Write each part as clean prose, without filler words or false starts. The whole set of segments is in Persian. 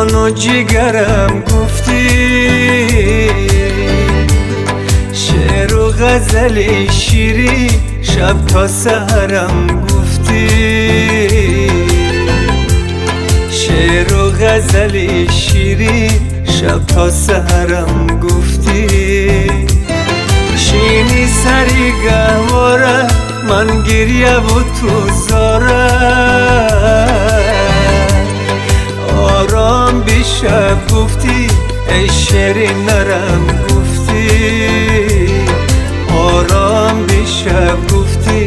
جان و جگرم گفتی، شعر و غزل شیری شب تا سحرم گفتی، شعر و غزل شیری شب تا سحرم گفتی. شینی سری گهواره من گریه و تو زاره، آرام بی شب گفتی ای شیرین نرم گفتی، آرام بی شب گفتی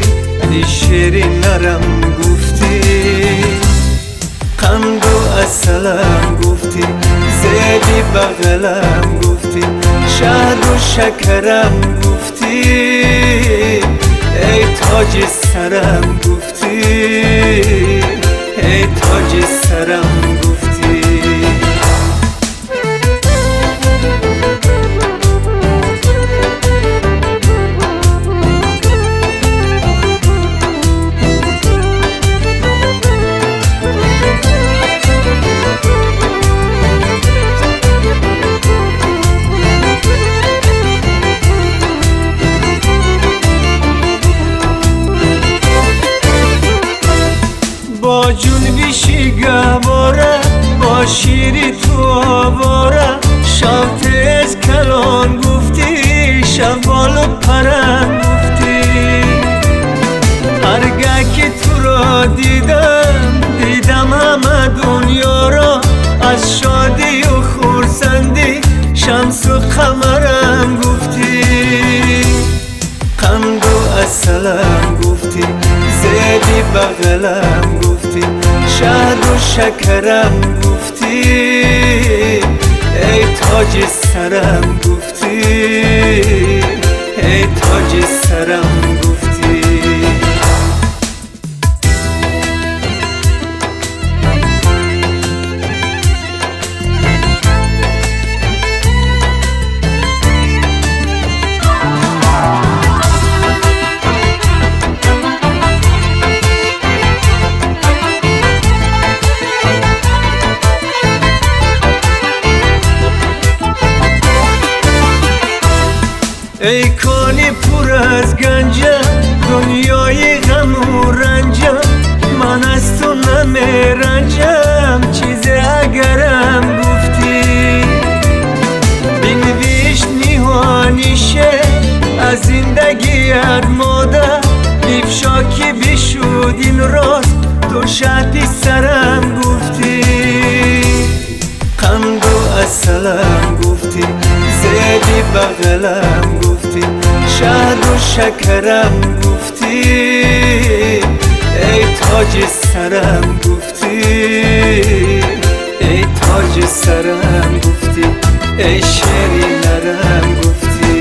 ای شیرین نرم گفتی. قند و اصلم گفتی، زیدی بغلم گفتی، شهد و شکرم گفتی، ای تاج سرم گفتی، ای تاج سرم گفتی. با جنبشی گهواره با شیری تو آواره، شب تیز کلان گفتی، شب بالو پرم گفتی. هرگاه که تو را دیدم همه دنیا را، از شادی و خورسندی شمس و قمرم گفتی. قند و اصلم گفتی، زیدی بغلم گفتی، شهد و شکرم گفتی، ای تاج سرم گفتی، ای تاج سرم گفتی. ای کانی پر از گنجم، دنیای غم و رنجم، من از تو نمیرنجم، چیزی اگرم گفتی. بینویش نیهانیشه از زندگیت مادر، افشا که بشود این راست تو شهدی سرم گفتی. قند و اصلم گفتی، زیدی بغلم گفتی، شهد و شکرم گفتی، ای تاج سرم گفتی، ای تاج سرم گفتی، ای شیرین نرم گفتی.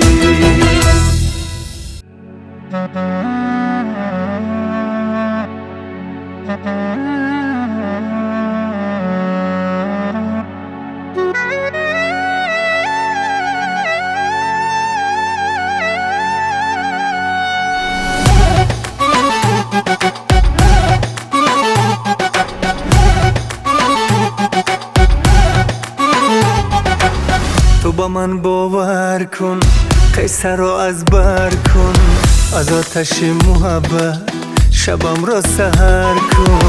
تو با من باور کن، قصه را از بر کن، از آتش محبت شبم را سحر کن.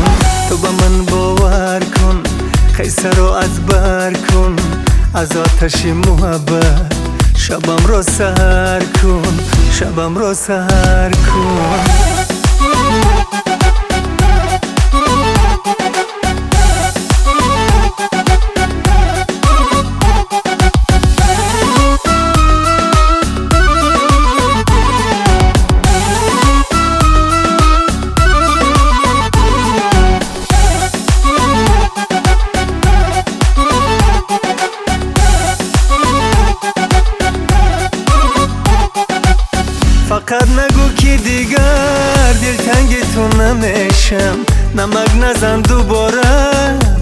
تو با من باور کن، قصه را از بر کن، از آتش محبت شبم را سحر کن، شبم را سحر کن. فقط نگو که دیگر دلتنگ تو نمیشم، نمک نزن دوباره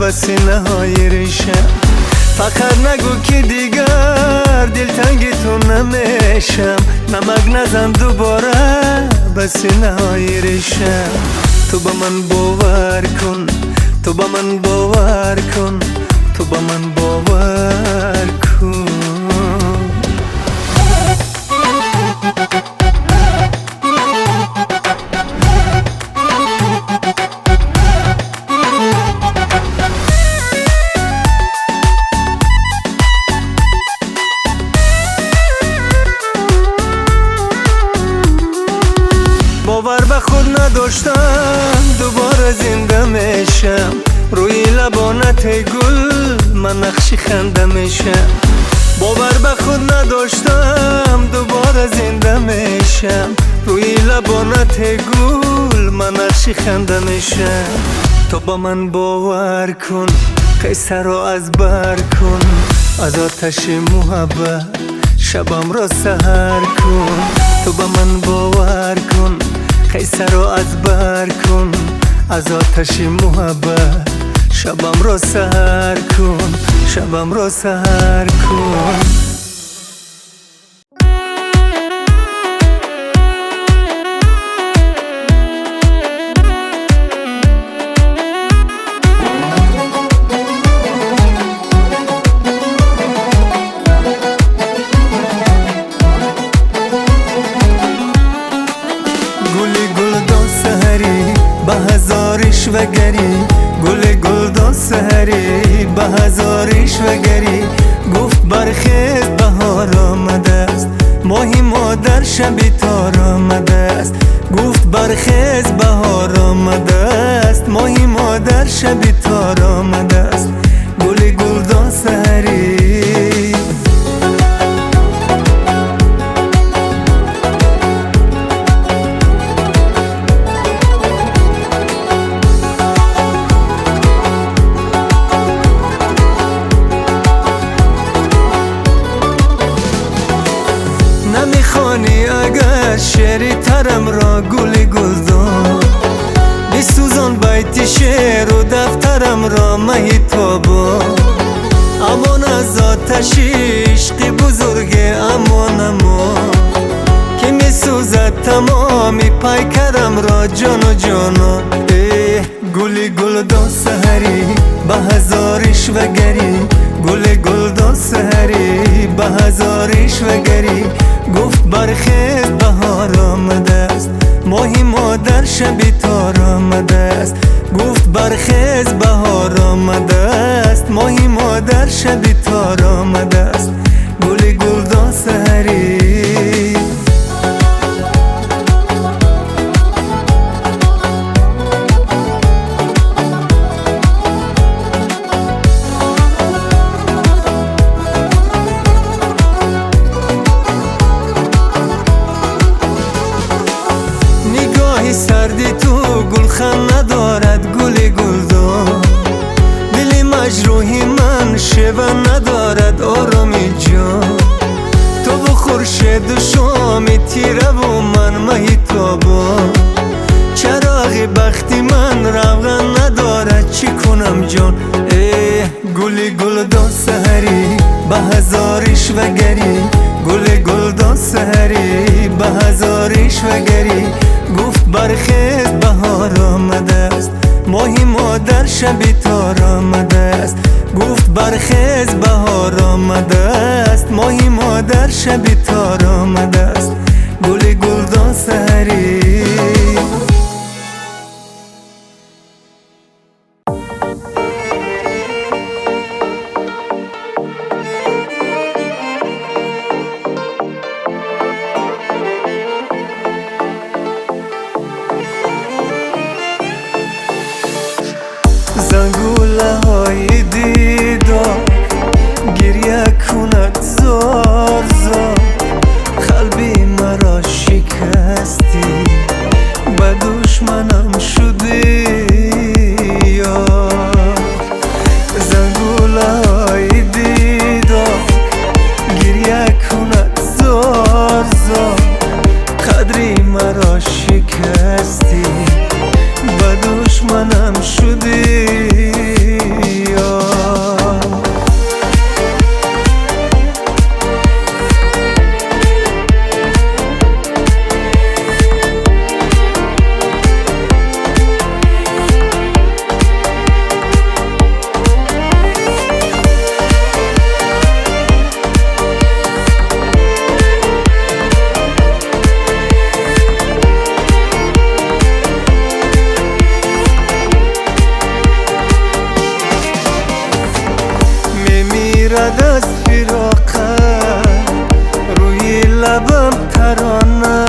بس نهای ریشم. فقط نگو که دیگر دلتنگ تو نمیشم، نمک نزن دوباره بس نهای ریشم. تو با من باور کن، تو با من باور کن، تو با من باور کن. باور به خود نداشتم دوباره زنده میشم، روی لبانت گل من نقشی خنده میشم. باور به خود نداشتم دوباره زنده میشم، روی لبانت گل من نقشی خنده میشم. تو با من باور کن، قصه رو از بر کن، از آتش محبت شبم را سحر کن. تو با من باور کن، قصه رو از بر کن، از آتش محبت شبم را سحر کن، شبم را سحر کن. گلی گلدان سحری به هزاریش وگری، گل گلدان سحری به هزاریش وگری. گفت برخیز بهار آمده است، ماهی مادر شبی تار آمده است. گفت برخیز بهار آمده است، ماهی مادر شبی تار آمده است. گل گلدان سحری نمیخوانی اگر شعری ترم را گلی گلدان، بسوزان بیت شعر و دفترم را مهیتابا. امان از آتش عشق بزرگ امان امان، که میسوزد تمامی پیکرم را جان و جانا. گلی گلدان سحری به هزاریش وگری، گل گلدان سحری به هزاریش وگری. گفت برخیز بهار آمده است، ماهی مادر شبی تار آمده است. گفت برخیز بهار آمده است، ماهی مادر شبی تار آمده است. گل گلدان سحری سردی تو گلخن ندارد گل گلدان، دل مجروحی من شبه ندارد آرامی جان. تو و خورشید و شامی تیره و من مهیتابا، چراغ بختی من روغن ندارد چی کنم جان. گل گلدان سحری به هزاریش وگری، گل گلدان سحری به هزاریش وگری. گفت برخیز بهار آمده است، ماهی مادر شبی تار آمده است. گفت برخیز بهار آمده است، ماهی مادر شبی تار آمده است. گل گلدان سحری زنگوله های دیدار گریه کند زار زار، قلبی میمیرد از فراقت روی لبم ترانه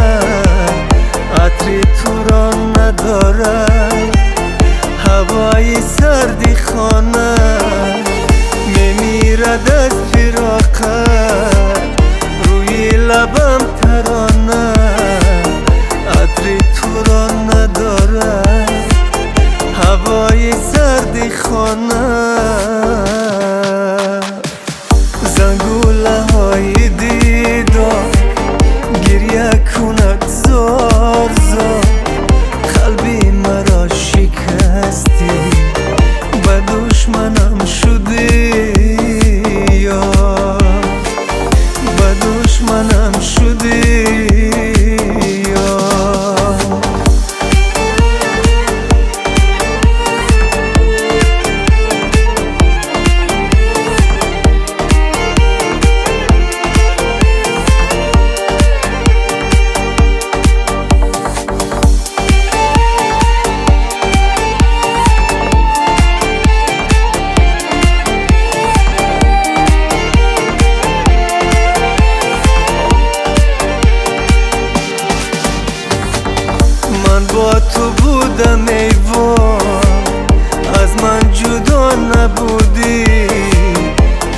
عطری تو را ندارد هوای سردی خانه میمیرد از فراقت روی لبم ترانه عطری تو را ندارد هوای سردی خانه زنگوله های دیدار گریه کند زار زار قلبی مرا شکستی به دشمنم شدی یا به دشمنم شدی با تو بودم ایوان از من جدا نبودی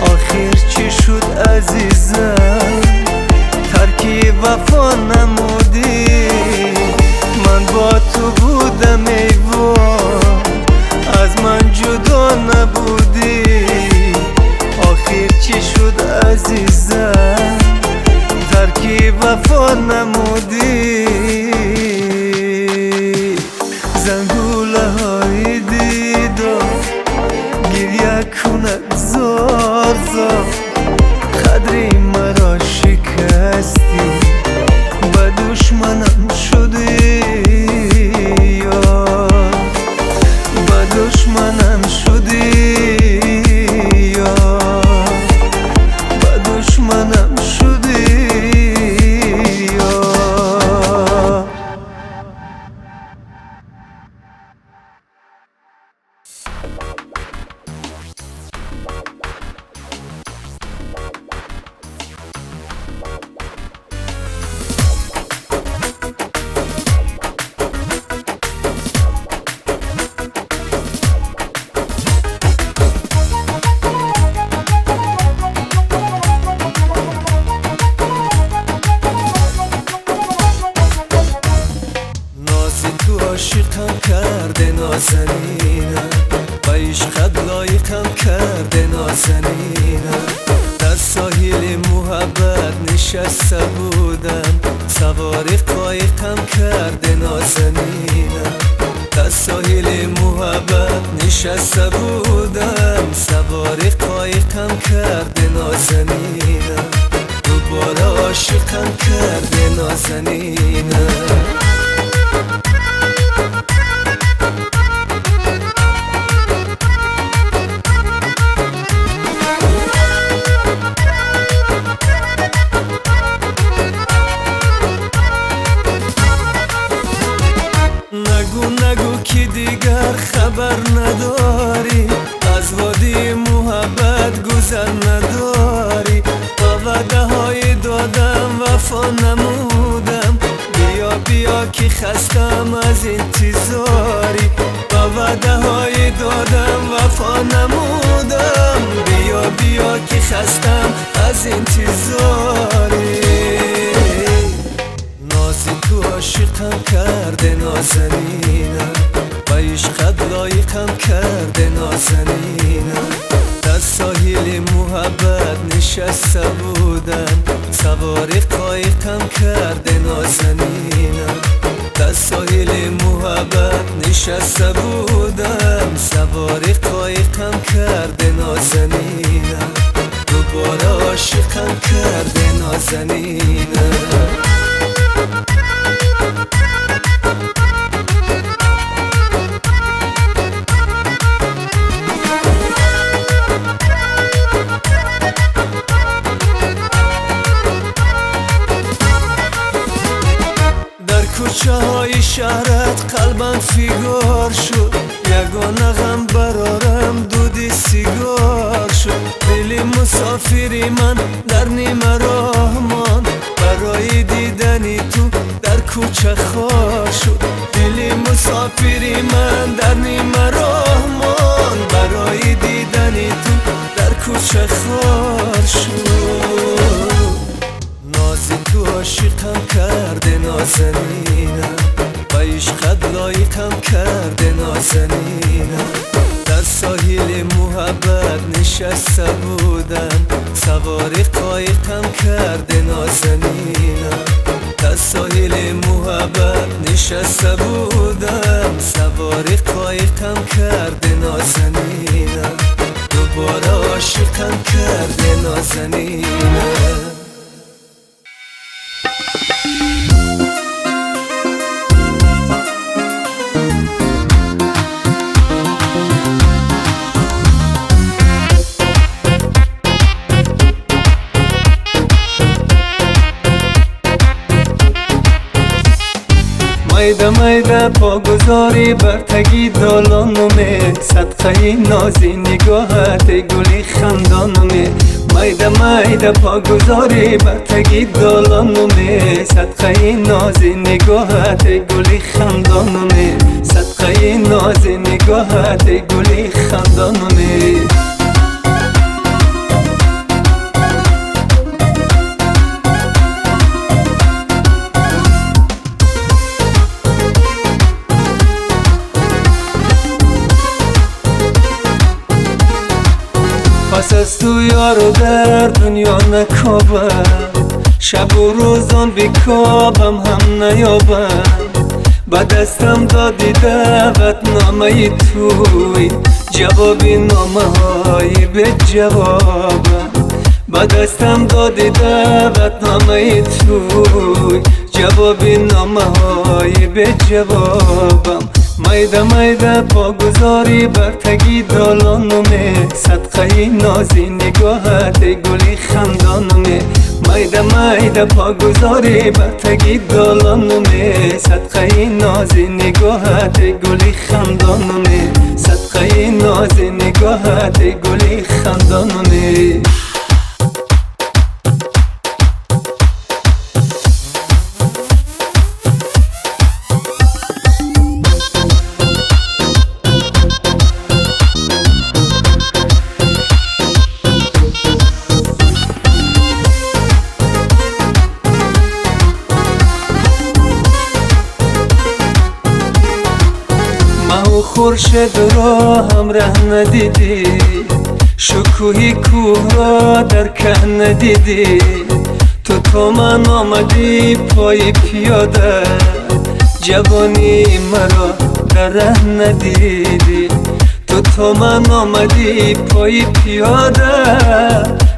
آخر چی شد عزیزم ترکی وفا نمودی من با تو بودم ایوان از من جدا نبودی آخر چی شد عزیزم ترکی وفا نمودی زنگوله های دیدار گریه کند زار زار قدری مرا شکستی به دشمنم شدی یا به دشمنم شدی یا به دشمنم شدی عاشقم کرده نازنینم و عشقت لایقم کرده نازنینم در ساحل محبت نشسته بودم سوار قایقم کرده نازنینم در ساحل محبت نشسته بودم سوار قایقم کرده نازنینم دوباره عاشقم کرده نازنینم نگو که دیگر خبر نداری از وادی محبت گذر نداری با وعده های دادم وفا نمودم بیا که خستم از انتظاری با وعده های دادم وفا نمودم بیا که خستم از انتظاری تو عاشقم کرده نازنینم و عشقت لایقم کرده نازنینم در ساحل محبت نشسته بودم سوار قایقم کرده نازنینم در ساحل محبت نشسته بودم سوار قایقم کرده نازنینم دوباره عاشقم کرده نازنینم کوچه های شهرت قلبم فیگار شد یگانه غم برارم دودی سیگار شد دلی مسافری من در نیمه راه ماند برای دیدنی تو در کوچه خار شد دلی مسافری من در نیمه راه ماند برای دیدنی تو در کوچه خار شد نازی تو عاشقم کرده نازنینم و عشقت لایقم کرده نازنینم در ساحل محبت نشسته بودم سوار قایقم کرده نازنینم در ساحل محبت نشسته بودم سوار قایقم کرده نازنینم دوباره عاشقم کرده نازنینم مایده مایده پا گذاری بر تگی دالانومه صدقه نازی نگاهت گلی خندانومه مایده مایده پا گذاری بر تگی دالانومه صدقه نازی نگاهت گلی خندانومه صدقه نازی نگاهت گلی خندانومه پس از تو یارو در دنیا نکابم شب و روزان بیکابم هم نیابم با دستم دادی دعوت نامه توی جوابی نامه های به جوابم با دستم دادی دعوت نامه توی جوابی نامه های به جوابم مایده مایده پا گذاری بر تگی دالانومه صدقه نازی نگاهت گلی خندانومه مایده مایده پا گذاری بر تگی دالانومه صدقه نازی نگاهت گلی خندانومه صدقه نازی نگاهت گلی خندانومه خورشید را هم ره ندیدی شکوهی کوه را در که ندیدی تو من آمدی پای پیاده جوانی مرا در ره ندیدی تو من آمدی پای پیاده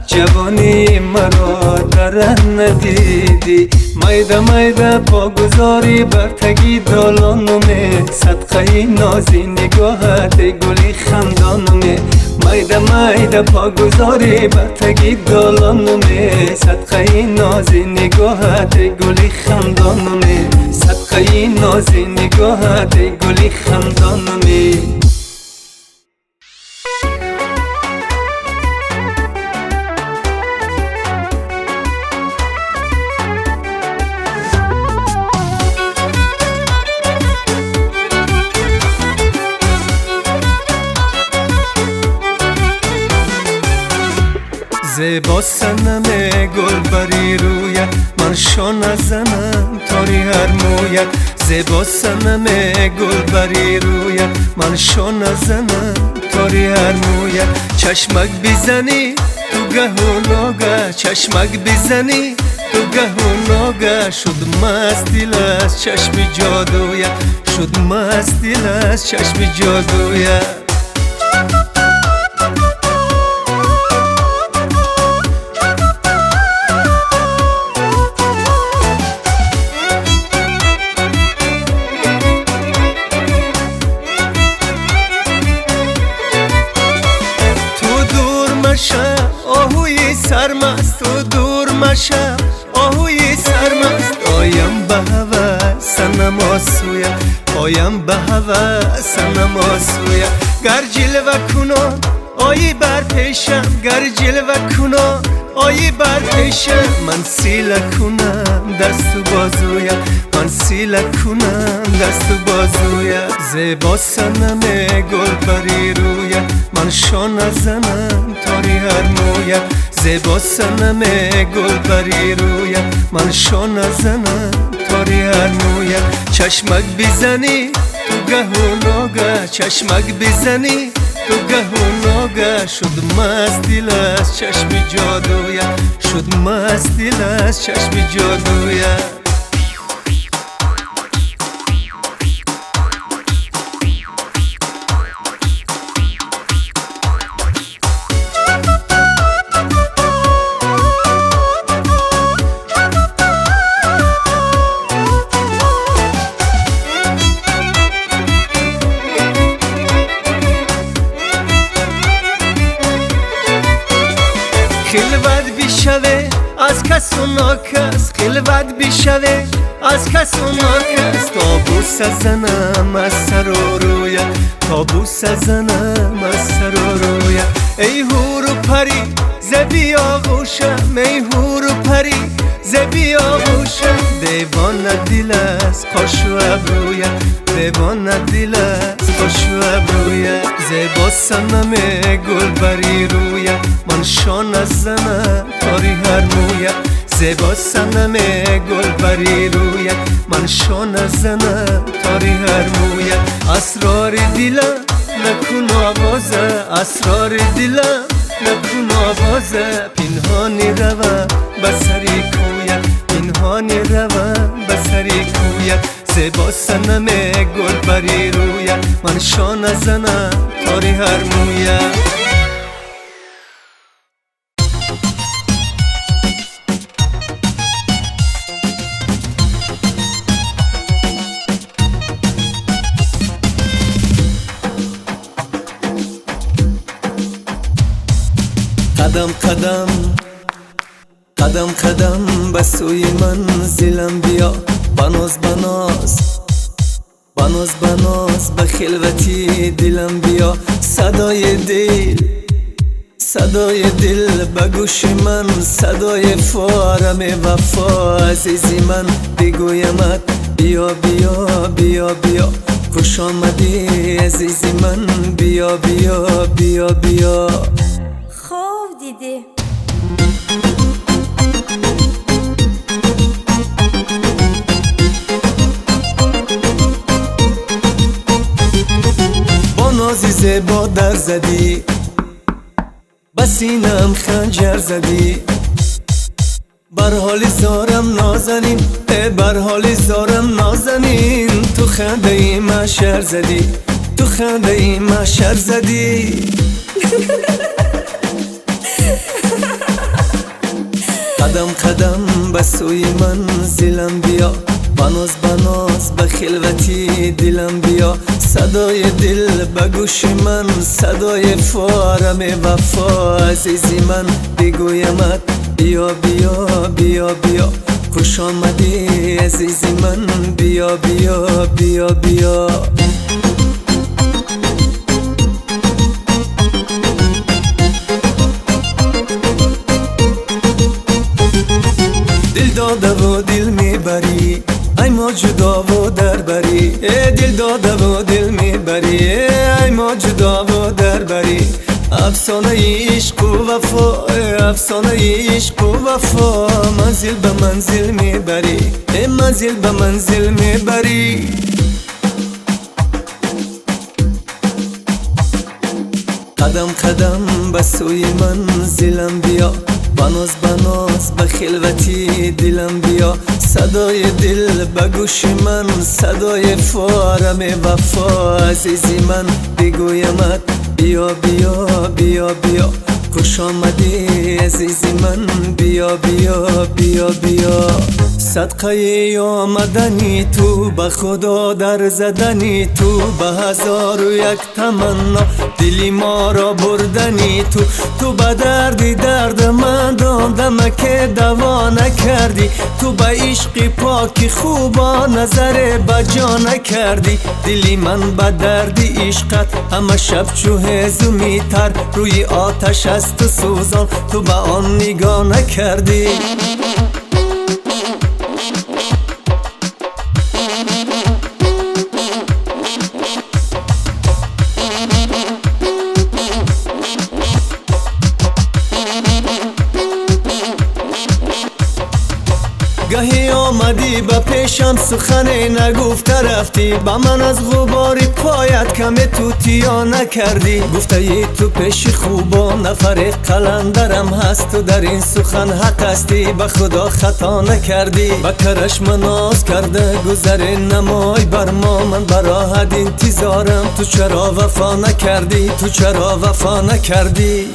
جوانی مرا در ره ندیدی مایده مایده پا گذاری بر تگی دالانومه صدقه نازی نگاهت گلی خندانومه مایده مایده پا گذاری بر تگی دالانومه صدقه نازی نگاهت گلی خندانومه صدقه نازی نگاهت گلی خندانومه زیبا سنم گل بری رویت من شو نزنم تاری هر مویت زیبا سنم گل بری رویت من شو نزنم تاری هر مویت چشمک بیزنی تو گه و ناگه چشمک بیزنی تو گه و ناگه شد مست دل از چشم جادویت شد مست دل از چشم جادویت آهوی سرمست تو دور مشم آهوی سرمست آیم به هوا سنم آسویا آیم به هوا سنم آسویا گر جلوه کنان آیی بر پیشم گر جلوه کنا آیی بر پیشم من سیله کنم دست و بازویت من سیله کنم دست و بازویت زیبا سنم گل بری رویت من شانه زنم تاری هر مویت زیبا سنم گل بری رویت من شانه زنم تاری هر مویت چشمک بیزنی تو گه و ناگه چشمک بیزنی تو گه و ناگه شد مست دل از چشم جادویت شد مست دل از چشم جادویت خلوت بیشوه از کس و ناکس خلوت بیشوه از کس و ناکس تابوس زنم از سر و رویت تابوس زنم از سر و رویت ای هور و پری زبی آغوشم ای هور و پری زبی آغوشم دیوان دل از قاش و ابرویت دیوان دل از قاش و ابرویت زیبا سنم گل بری رویت من شانه زنم تاری هر مویت زیبا سنم گل بری رویت من شانه زنم تاری هر مویت اسرار دلم نکن آوازه اسرار دلم نکن آوازه پنهانی روم بسری کویت پنهانی روم بسری کویت زیبا سنم گل بری رویت من شانه زنم تاری هر مویت قدم قدم قدم قدم به سوی منزلم بیا بناز بناز بناز بناز به خلوتی دلم بیا صدای دل به گوش من صدای فارم وفا عزیزی من بگویمت بیا بیا بیا بیا خوش آمدی عزیزی من بیا بیا بیا بیا خوب دیدی با نازی زیبا در زدی بسینم خنجر زدی بر حال زارم نازنین بر حال زارم نازنین تو خنده ای محشر زدی تو خنده ای محشر زدی قدم قدم به سوی منزلم بیا بناز بناز به خلوتی دلم بیا صدای دل به گوش من صدای فارم وفا عزیزی من بگویمت بیا بیا بیا بیا خوش آمدی عزیزی من بیا بیا بیا بیا دل داده و دل میبری ای ما جدا و دربری دل داده و دل میبری ای ما جدا و دربری افسانه عشق و وفا افسانه عشق و وفا منزل به منزل میبری منزل به منزل میبری قدم قدم به سوی منزلم بیا بناز بناز به خلوتی دلم بیا صدای دل به گوش من صدای فارم وفا عزیزی من بگویمت بیا بیا بیا بیا خوش آمدی عزیزی من بیا بیا بیا بیا صدقه آمدنی تو به خدا در زدنی تو به هزار و یک تمنا دلی ما را بردنی تو به دردی درد من دادم که دوا نکردی نکردی تو با عشق پاکی خوبا نظر بجا نکردی دلی من با دردی عشقت همه شب چوه زمیتر روی آتش است سوزان تو با آن نگاه نکردی گاهی آمدی با پیشم سخن نگفته رفتی با من از غباری پایت کم توتیا نکردی گفته ای تو پیش خوبا نفر قلندرم هست تو در این سخن حق هستی به خدا خطا نکردی با کرش مناز کرده گذر نمای بر ما من براحت انتظارم تو چرا وفا نکردی تو چرا وفا نکردی